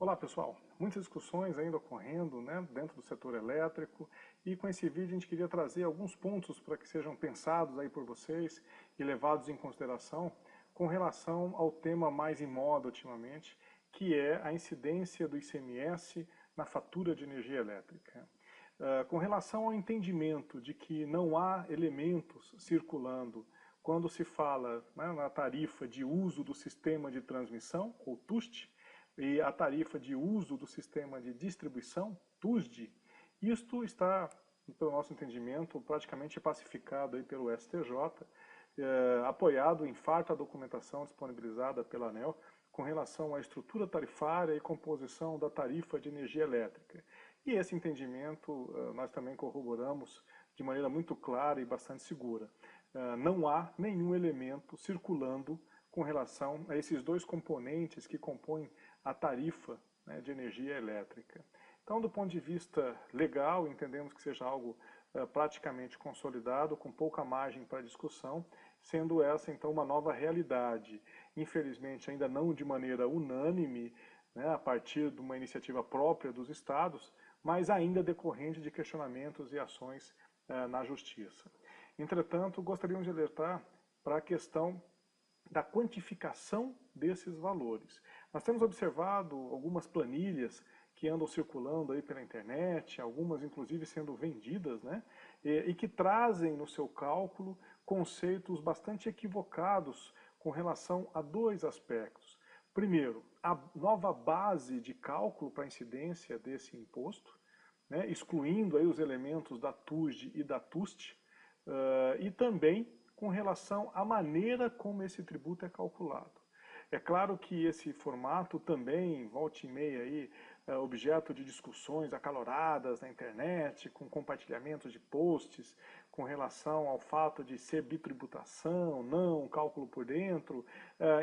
Olá pessoal, muitas discussões ainda ocorrendo, dentro do setor elétrico, e com esse vídeo a gente queria trazer alguns pontos para que sejam pensados aí por vocês e levados em consideração com relação ao tema mais em moda ultimamente, que é a incidência do ICMS na fatura de energia elétrica. Com relação ao entendimento de que não há elementos circulando quando se fala, na tarifa de uso do sistema de transmissão, ou TUST, e a tarifa de uso do sistema de distribuição, TUSD, isto está, pelo nosso entendimento, praticamente pacificado aí pelo STJ, apoiado em farta documentação disponibilizada pela ANEEL com relação à estrutura tarifária e composição da tarifa de energia elétrica. E esse entendimento nós também corroboramos de maneira muito clara e bastante segura. Não há nenhum elemento circulando com relação a esses dois componentes que compõem a tarifa, de energia elétrica. Então, do ponto de vista legal, entendemos que seja algo praticamente consolidado, com pouca margem para discussão, sendo essa então uma nova realidade. Infelizmente, ainda não de maneira unânime, a partir de uma iniciativa própria dos estados, mas ainda decorrente de questionamentos e ações na justiça. Entretanto, gostaríamos de alertar para a questão da quantificação desses valores. Nós temos observado algumas planilhas que andam circulando aí pela internet, algumas inclusive sendo vendidas, e que trazem no seu cálculo conceitos bastante equivocados com relação a dois aspectos. Primeiro, a nova base de cálculo para a incidência desse imposto, excluindo aí os elementos da TUSD e da TUST, e também com relação à maneira como esse tributo é calculado. É claro que esse formato também, volta e meia, aí, é objeto de discussões acaloradas na internet, com compartilhamentos de posts, com relação ao fato de ser bitributação, não, cálculo por dentro,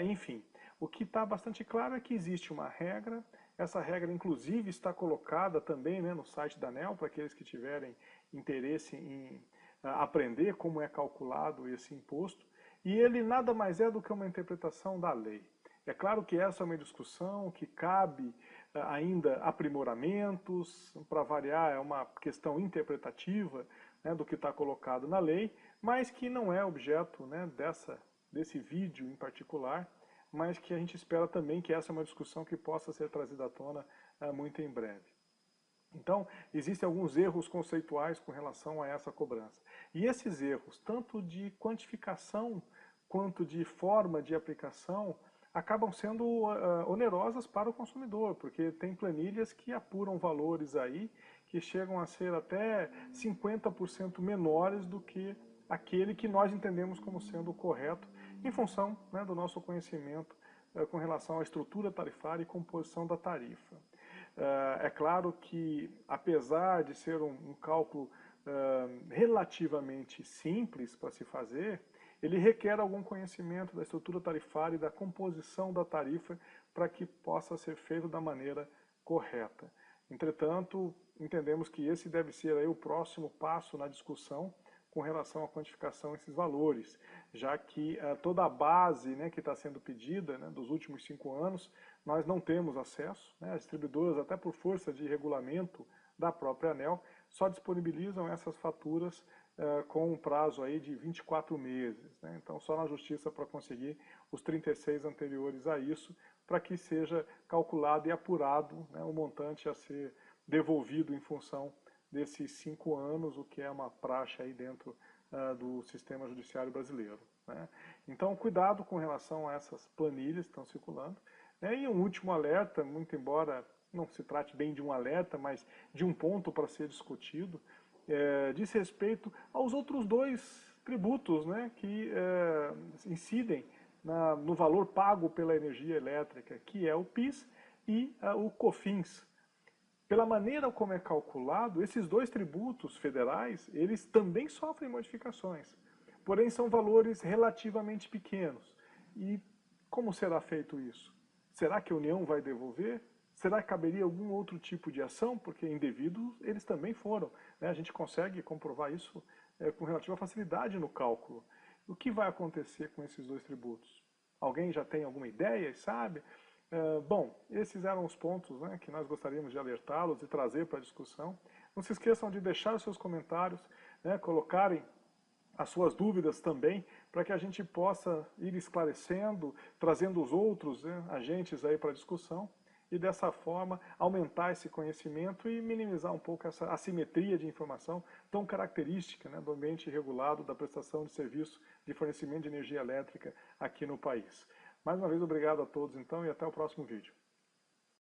enfim. O que está bastante claro é que existe uma regra, essa regra inclusive está colocada também no site da ANEEL, para aqueles que tiverem interesse em aprender como é calculado esse imposto, e ele nada mais é do que uma interpretação da lei. É claro que essa é uma discussão que cabe ainda aprimoramentos, para variar é uma questão interpretativa do que está colocado na lei, mas que não é objeto desse vídeo em particular, mas que a gente espera também que essa é uma discussão que possa ser trazida à tona muito em breve. Então, existem alguns erros conceituais com relação a essa cobrança. E esses erros, tanto de quantificação quanto de forma de aplicação, acabam sendo onerosas para o consumidor, porque tem planilhas que apuram valores aí que chegam a ser até 50% menores do que aquele que nós entendemos como sendo o correto, em função do nosso conhecimento com relação à estrutura tarifária e composição da tarifa. É claro que, apesar de ser um cálculo relativamente simples para se fazer, ele requer algum conhecimento da estrutura tarifária e da composição da tarifa para que possa ser feito da maneira correta. Entretanto, entendemos que esse deve ser aí o próximo passo na discussão com relação à quantificação desses valores, já que toda a base que está sendo pedida dos últimos 5 anos, nós não temos acesso, as distribuidoras, até por força de regulamento da própria ANEEL, só disponibilizam essas faturas com um prazo aí de 24 meses. Então, só na justiça para conseguir os 36 anteriores a isso, para que seja calculado e apurado o montante a ser devolvido em função desses 5 anos, o que é uma praxe aí dentro do sistema judiciário brasileiro. Então, cuidado com relação a essas planilhas que estão circulando. E um último alerta, muito embora não se trate bem de um alerta, mas de um ponto para ser discutido, diz respeito aos outros dois tributos que incidem no valor pago pela energia elétrica, que é o PIS e o COFINS. Pela maneira como é calculado, esses dois tributos federais, eles também sofrem modificações. Porém, são valores relativamente pequenos. E como será feito isso? Será que a União vai devolver? Será que caberia algum outro tipo de ação? Porque indevidos eles também foram. A gente consegue comprovar isso com relativa facilidade no cálculo. O que vai acontecer com esses dois tributos? Alguém já tem alguma ideia e sabe? Bom, esses eram os pontos, né, que nós gostaríamos de alertá-los e trazer para a discussão. Não se esqueçam de deixar os seus comentários, né, colocarem as suas dúvidas também, para que a gente possa ir esclarecendo, trazendo os outros, né, agentes aí para a discussão e dessa forma aumentar esse conhecimento e minimizar um pouco essa assimetria de informação tão característica, né, do ambiente regulado da prestação de serviço de fornecimento de energia elétrica aqui no país. Mais uma vez, obrigado a todos então e até o próximo vídeo.